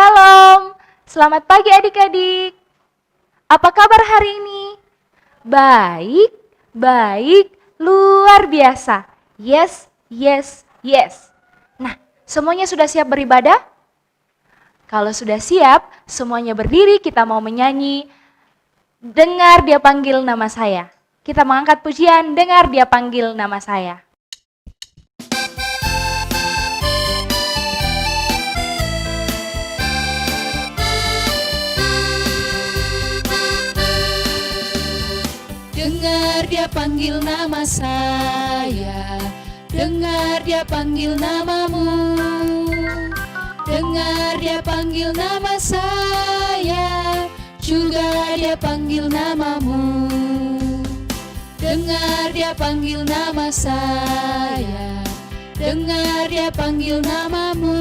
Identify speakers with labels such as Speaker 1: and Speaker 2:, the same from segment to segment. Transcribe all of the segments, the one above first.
Speaker 1: Shalom, selamat pagi adik-adik. Apa kabar hari ini? Baik, baik, luar biasa. Yes, yes, yes. Nah, semuanya sudah siap beribadah? Kalau sudah siap, semuanya berdiri, kita mau menyanyi Dengar Dia Panggil Nama Saya. Kita mengangkat pujian Dengar Dia Panggil Nama Saya.
Speaker 2: Dengar Dia panggil nama saya, dengar Dia panggil namamu. Dengar Dia panggil nama saya, juga Dia panggil namamu. Dengar Dia panggil nama saya, dengar Dia panggil namamu.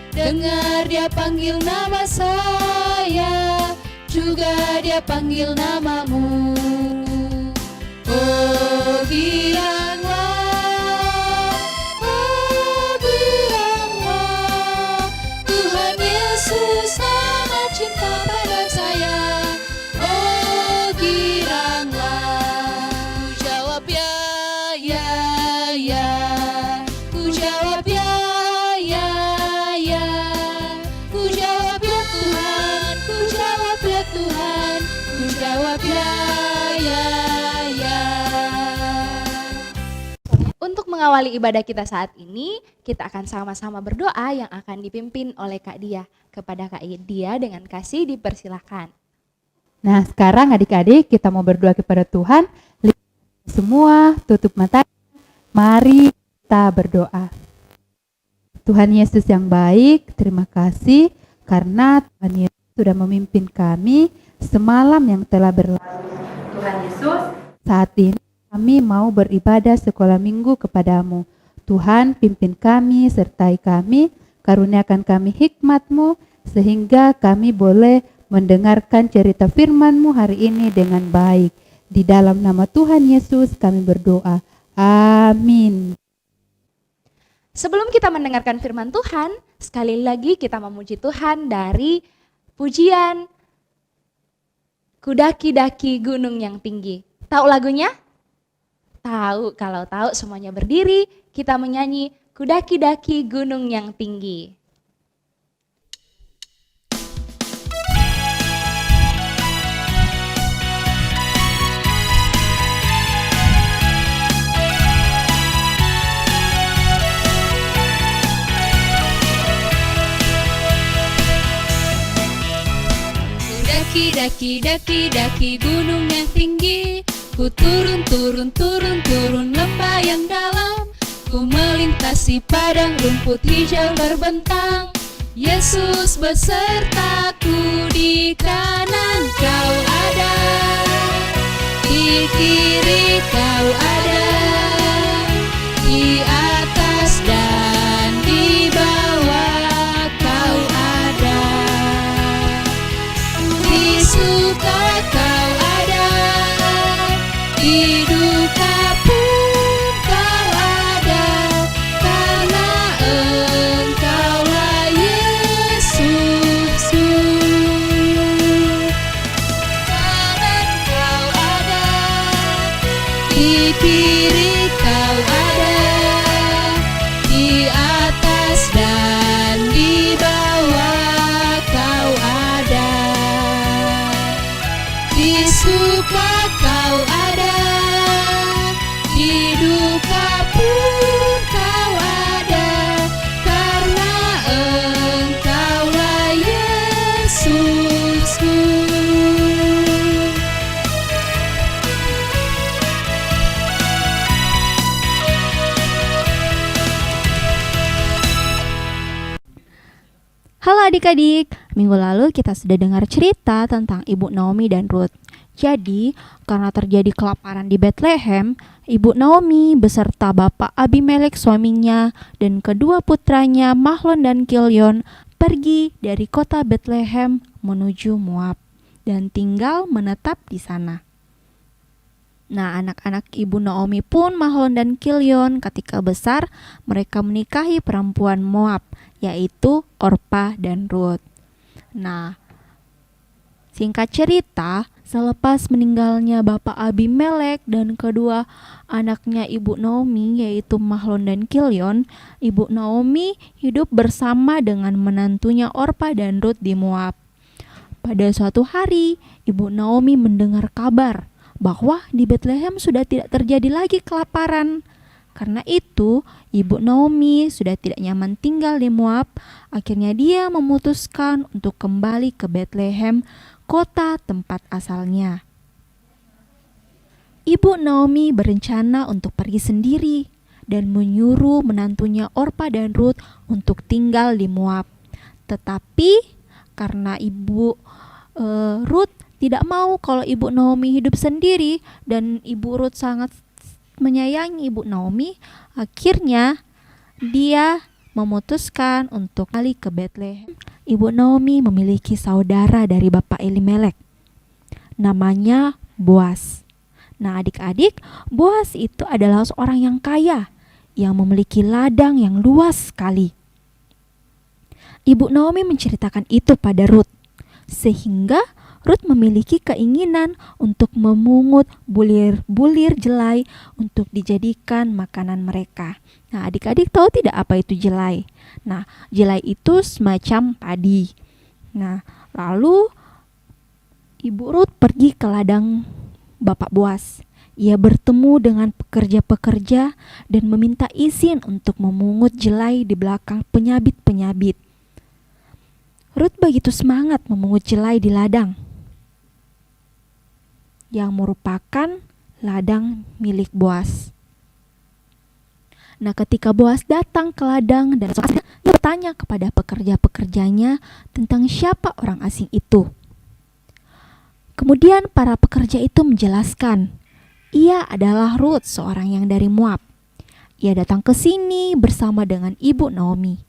Speaker 2: Dengar Dia panggil nama saya, juga Dia panggil namamu. Oh bilanglah, Tuhan Yesus sangat cinta pada saya. Oh bilanglah, ku jawab ya, ku jawab ya, ku jawab ya Tuhan, ku jawab ya Tuhan, ku jawab ya.
Speaker 1: Untuk mengawali ibadah kita saat ini, kita akan sama-sama berdoa yang akan dipimpin oleh Kak Dia. Kepada Kak Dia dengan kasih dipersilahkan.
Speaker 3: Nah, sekarang adik-adik kita mau berdoa kepada Tuhan. Semua tutup mata. Mari kita berdoa. Tuhan Yesus yang baik, terima kasih karena Tuhan Yesus sudah memimpin kami semalam yang telah berlalu. Tuhan Yesus, saat ini kami mau beribadah sekolah minggu kepadamu. Tuhan, pimpin kami, sertai kami, karuniakan kami hikmat-Mu, sehingga kami boleh mendengarkan cerita firman-Mu hari ini dengan baik. Di dalam nama Tuhan Yesus kami berdoa. Amin.
Speaker 1: Sebelum kita mendengarkan firman Tuhan, sekali lagi kita memuji Tuhan dari pujian Kudaki-daki Gunung yang Tinggi. Tahu lagunya? Tahu, kalau tahu semuanya berdiri, kita menyanyi Kudaki-daki Gunung yang Tinggi.
Speaker 2: Daki gunung yang tinggi, ku turun lembah yang dalam, ku melintasi padang rumput hijau berbentang. Yesus besertaku, di kanan Kau ada, di kiri Kau ada, di atas dan di bawah Kau ada. Di suka Kau ada, di duka pun Kau ada, karena Engkaulah Yesusku. Kanan Kau ada, di kiri Kau ada, di atas dan di bawah Kau ada. Di suka Kau ada, di duka pun Kau ada, karena Engkaulah Yesusku.
Speaker 4: Halo adik-adik, minggu lalu kita sudah dengar cerita tentang Ibu Naomi dan Ruth. Jadi, karena terjadi kelaparan di Bethlehem, Ibu Naomi beserta Bapak Abimelek suaminya dan kedua putranya Mahlon dan Kilyon pergi dari kota Bethlehem menuju Moab dan tinggal menetap di sana. Nah, anak-anak Ibu Naomi pun Mahlon dan Kilyon ketika besar mereka menikahi perempuan Moab yaitu Orpa dan Rut. Nah, singkat cerita, selepas meninggalnya Bapak Abimelek dan kedua anaknya Ibu Naomi yaitu Mahlon dan Kilion, Ibu Naomi hidup bersama dengan menantunya Orpa dan Rut di Moab. Pada suatu hari, Ibu Naomi mendengar kabar bahwa di Betlehem sudah tidak terjadi lagi kelaparan. Karena itu, Ibu Naomi sudah tidak nyaman tinggal di Moab. Akhirnya dia memutuskan untuk kembali ke Betlehem, kota tempat asalnya. Ibu Naomi berencana untuk pergi sendiri dan menyuruh menantunya Orpa dan Rut untuk tinggal di Moab. Tetapi karena Ibu Rut tidak mau kalau Ibu Naomi hidup sendiri dan Ibu Rut sangat menyayangi Ibu Naomi, akhirnya dia memutuskan untuk kembali ke Betlehem. Ibu Naomi memiliki saudara dari Bapak Elimelek, namanya Boas. Nah, adik-adik, Boas itu adalah seorang yang kaya, yang memiliki ladang yang luas sekali. Ibu Naomi menceritakan itu pada Rut, sehingga Rut memiliki keinginan untuk memungut bulir-bulir jelai untuk dijadikan makanan mereka. Nah, adik-adik tahu tidak apa itu jelai? Nah, jelai itu semacam padi. Nah, lalu Ibu Rut pergi ke ladang Bapak Boas. Ia bertemu dengan pekerja-pekerja dan meminta izin untuk memungut jelai di belakang penyabit-penyabit. Rut begitu semangat memungut jelai di ladang yang merupakan ladang milik Boas. Nah, ketika Boas datang ke ladang dan ia bertanya kepada pekerja-pekerjanya tentang siapa orang asing itu. Kemudian para pekerja itu menjelaskan, ia adalah Rut, seorang yang dari Moab. Ia datang ke sini bersama dengan Ibu Naomi.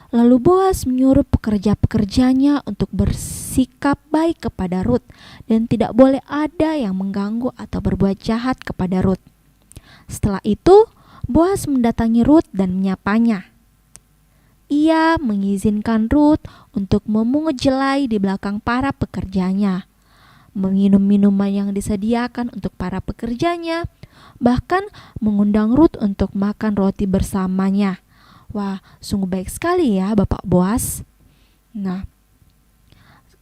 Speaker 4: Lalu Boas menyuruh pekerja-pekerjanya untuk bersikap baik kepada Rut dan tidak boleh ada yang mengganggu atau berbuat jahat kepada Rut. Setelah itu, Boas mendatangi Rut dan menyapanya. Ia mengizinkan Rut untuk memungut jelai di belakang para pekerjanya, meminum minuman yang disediakan untuk para pekerjanya, bahkan mengundang Rut untuk makan roti bersamanya. Wah, sungguh baik sekali ya Bapak Boas. Nah,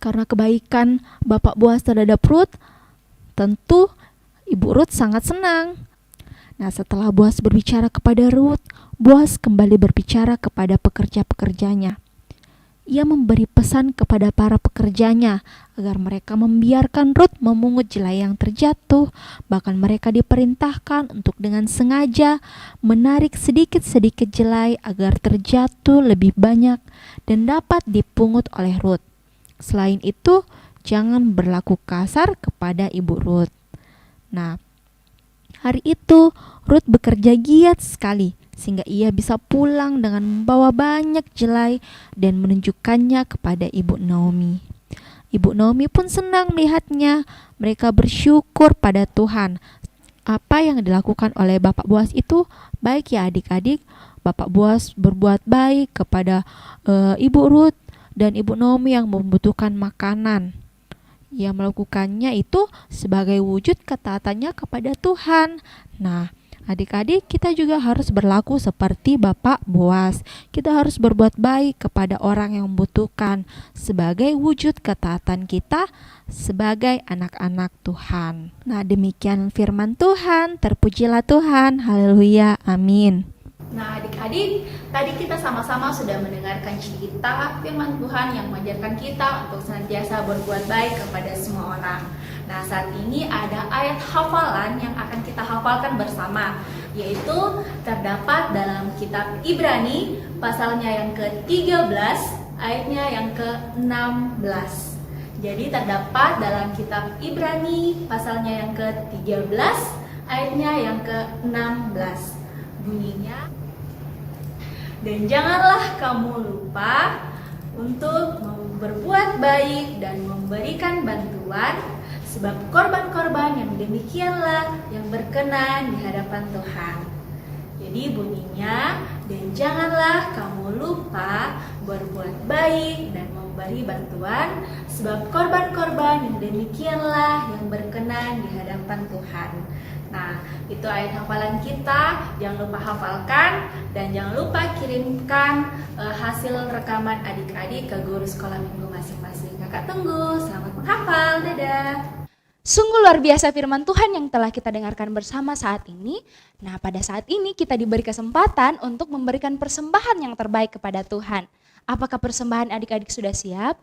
Speaker 4: karena kebaikan Bapak Boas terhadap Rut, tentu Ibu Rut sangat senang. Nah, setelah Boas berbicara kepada Rut, Boas kembali berbicara kepada pekerja-pekerjanya. Ia memberi pesan kepada para pekerjanya agar mereka membiarkan Rut memungut jelai yang terjatuh. Bahkan mereka diperintahkan untuk dengan sengaja menarik sedikit-sedikit jelai agar terjatuh lebih banyak dan dapat dipungut oleh Rut. Selain itu, jangan berlaku kasar kepada Ibu Rut. Nah, hari itu Rut bekerja giat sekali sehingga ia bisa pulang dengan membawa banyak jelai dan menunjukkannya kepada Ibu Naomi. Ibu Naomi pun senang melihatnya. Mereka bersyukur pada Tuhan. Apa yang dilakukan oleh Bapak Boas itu baik ya adik-adik. Bapak Boas berbuat baik kepada Ibu Rut dan Ibu Naomi yang membutuhkan makanan. Ia melakukannya itu sebagai wujud ketaatannya kepada Tuhan. Nah, adik-adik, kita juga harus berlaku seperti Bapak Boas. Kita harus berbuat baik kepada orang yang membutuhkan sebagai wujud ketaatan kita sebagai anak-anak Tuhan. Nah, demikian firman Tuhan. Terpujilah Tuhan. Haleluya. Amin.
Speaker 1: Nah, adik-adik, tadi kita sama-sama sudah mendengarkan cerita firman Tuhan yang mengajarkan kita untuk senantiasa berbuat baik kepada semua orang. Nah, saat ini ada ayat hafalan yang akan kita hafalkan bersama, yaitu terdapat dalam kitab Ibrani pasalnya yang ke-13, ayatnya yang ke-16. Jadi terdapat dalam kitab Ibrani pasalnya yang ke-13, ayatnya yang ke-16. Bunyinya, dan janganlah kamu lupa untuk berbuat baik dan memberikan bantuan, sebab korban-korban yang demikianlah yang berkenan di hadapan Tuhan. Jadi bunyinya, dan janganlah kamu lupa berbuat baik dan memberi bantuan, sebab korban-korban yang demikianlah yang berkenan di hadapan Tuhan. Nah, itu ayat hafalan kita. Jangan lupa hafalkan dan jangan lupa kirimkan hasil rekaman adik-adik ke guru sekolah minggu masing-masing. Kakak tunggu, selamat menghafal, dadah. Sungguh luar biasa firman Tuhan yang telah kita dengarkan bersama saat ini. Nah, pada saat ini kita diberi kesempatan untuk memberikan persembahan yang terbaik kepada Tuhan. Apakah persembahan adik-adik sudah siap?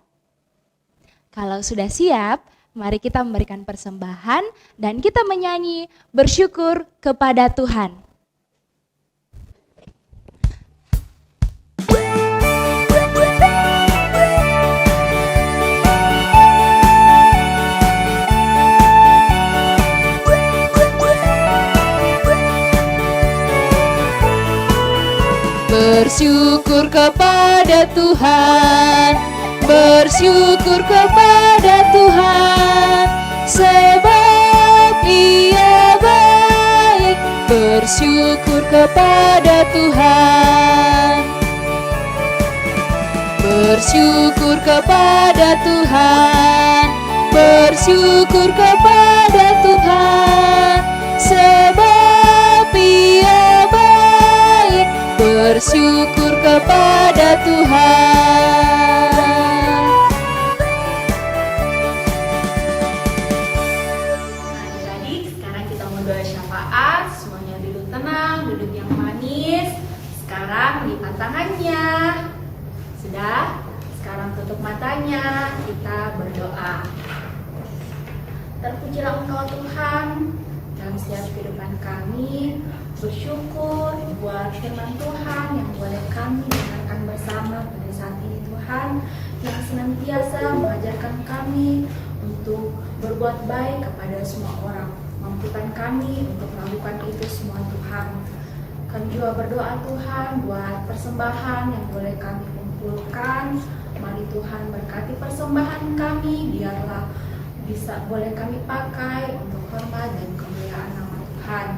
Speaker 1: Kalau sudah siap, mari kita memberikan persembahan dan kita menyanyi bersyukur kepada Tuhan.
Speaker 2: Bersyukur kepada Tuhan, bersyukur kepada Tuhan, sebab Ia baik. Bersyukur kepada Tuhan, bersyukur kepada Tuhan, bersyukur kepada Tuhan, sebab Ia baik. Bersyukur kepada Tuhan.
Speaker 1: Adik-adik, sekarang kita mau doa syafaat. Semuanya duduk tenang, duduk yang manis. Sekarang lipat tangannya. Sudah? Sekarang tutup matanya. Kita berdoa. Terpujilah Engkau Tuhan dalam setiap kehidupan kami. Bersyukur buat firman Tuhan yang boleh kami dengarkan bersama pada saat ini Tuhan, yang senantiasa mengajarkan kami untuk berbuat baik kepada semua orang. Mampukan kami untuk melakukan itu semua Tuhan. Kami juga berdoa Tuhan buat persembahan yang boleh kami kumpulkan. Mari Tuhan berkati persembahan kami, biarlah bisa boleh kami pakai untuk hormat dan kemuliaan nama Tuhan.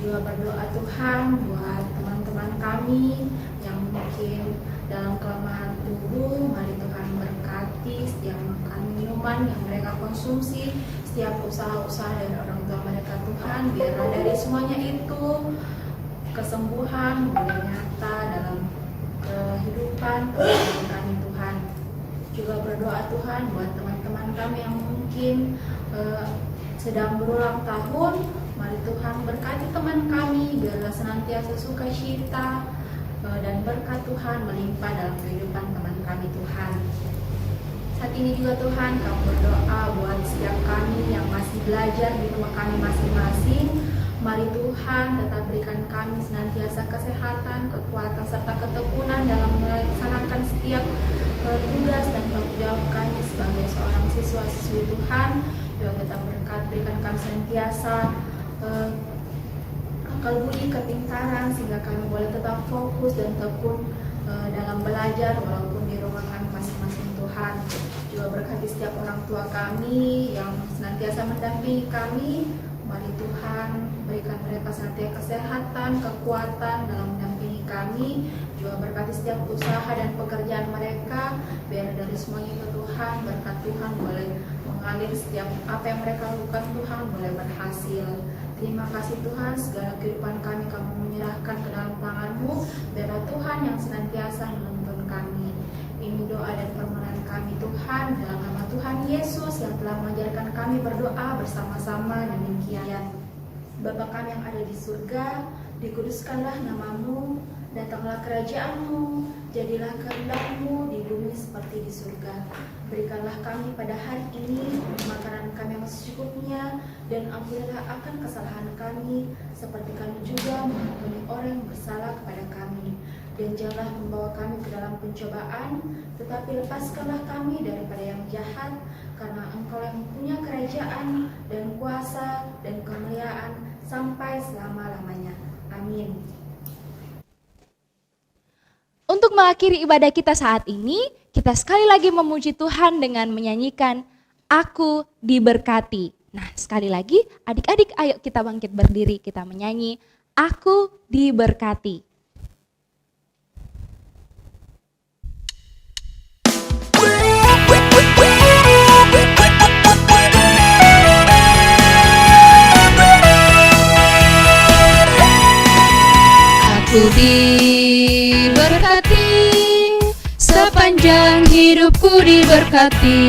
Speaker 1: Juga berdoa Tuhan buat teman-teman kami yang mungkin dalam kelemahan tubuh. Mari Tuhan berkati setiap makan minuman yang mereka konsumsi, setiap usaha-usaha dari orang tua mereka Tuhan. Biarlah dari semuanya itu kesembuhan boleh nyata dalam kehidupan kami Tuhan. Juga berdoa Tuhan buat teman-teman kami yang mungkin sedang berulang tahun. Mari Tuhan berkati teman kami, biarlah senantiasa sukacita dan berkat Tuhan melimpah dalam kehidupan teman kami Tuhan. Saat ini juga Tuhan kami berdoa buat setiap kami yang masih belajar di rumah kami masing-masing. Mari Tuhan tetap berikan kami senantiasa kesehatan, kekuatan, serta ketekunan dalam melaksanakan setiap tugas dan tanggung jawab kami sebagai seorang siswa-siswi Tuhan. Juga tetap berikan kami senantiasa akal budi, kepintaran, sehingga kami boleh tetap fokus dan tekun dalam belajar walaupun di rumah kami masing-masing Tuhan. Juga berkati setiap orang tua kami yang senantiasa mendampingi kami. Mari Tuhan berikan mereka senantiasa kesehatan, kekuatan dalam mendampingi kami. Juga berkati setiap usaha dan pekerjaan mereka, biar dari semuanya itu Tuhan, berkat Tuhan boleh mengalir, setiap apa yang mereka lakukan Tuhan boleh berhasil. Terima kasih Tuhan, segala kehidupan kami kamu menyerahkan ke dalam tangan-Mu. Biarlah Tuhan yang senantiasa menuntun kami. Ini doa dan permohonan kami Tuhan, dalam nama Tuhan Yesus yang telah mengajarkan kami berdoa bersama-sama demikian. Bapa kami yang ada di surga, dikuduskanlah nama-Mu, datanglah kerajaan-Mu, jadilah kehendak-Mu di bumi seperti di surga. Berikanlah kami pada hari ini makanan kami yang secukupnya, dan ampunilah akan kesalahan kami, seperti kami juga mengampuni orang yang bersalah kepada kami. Dan janganlah membawa kami ke dalam pencobaan, tetapi lepaskanlah kami daripada yang jahat, karena Engkau yang punya kerajaan dan kuasa dan kemuliaan sampai selama-lamanya. Amin. Untuk mengakhiri ibadah kita saat ini, kita sekali lagi memuji Tuhan dengan menyanyikan Aku Diberkati. Nah, sekali lagi adik-adik ayo kita bangkit berdiri, kita menyanyi Aku diberkati.
Speaker 2: Aku diberkati, sepanjang hidupku diberkati.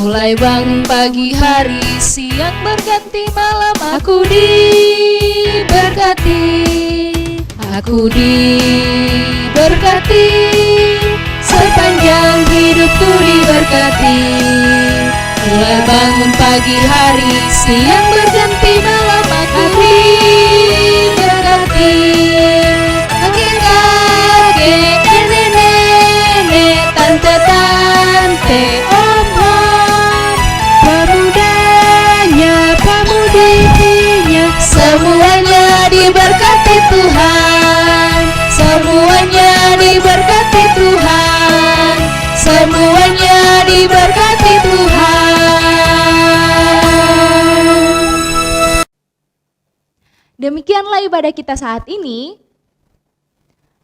Speaker 2: Mulai bangun pagi hari, siang berganti malam, aku diberkati. Aku diberkati, sepanjang hidupku diberkati. Mulai bangun pagi hari, siang berganti malam, aku diberkati. Kakek-kakek, nenek-nenek, tante-tante, om-om, pemudanya, pemudinya, semuanya diberkati Tuhan. Semuanya diberkati Tuhan. Semuanya diberkati Tuhan.
Speaker 1: Demikianlah ibadah kita saat ini.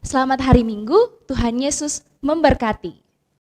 Speaker 1: Selamat hari Minggu, Tuhan Yesus memberkati.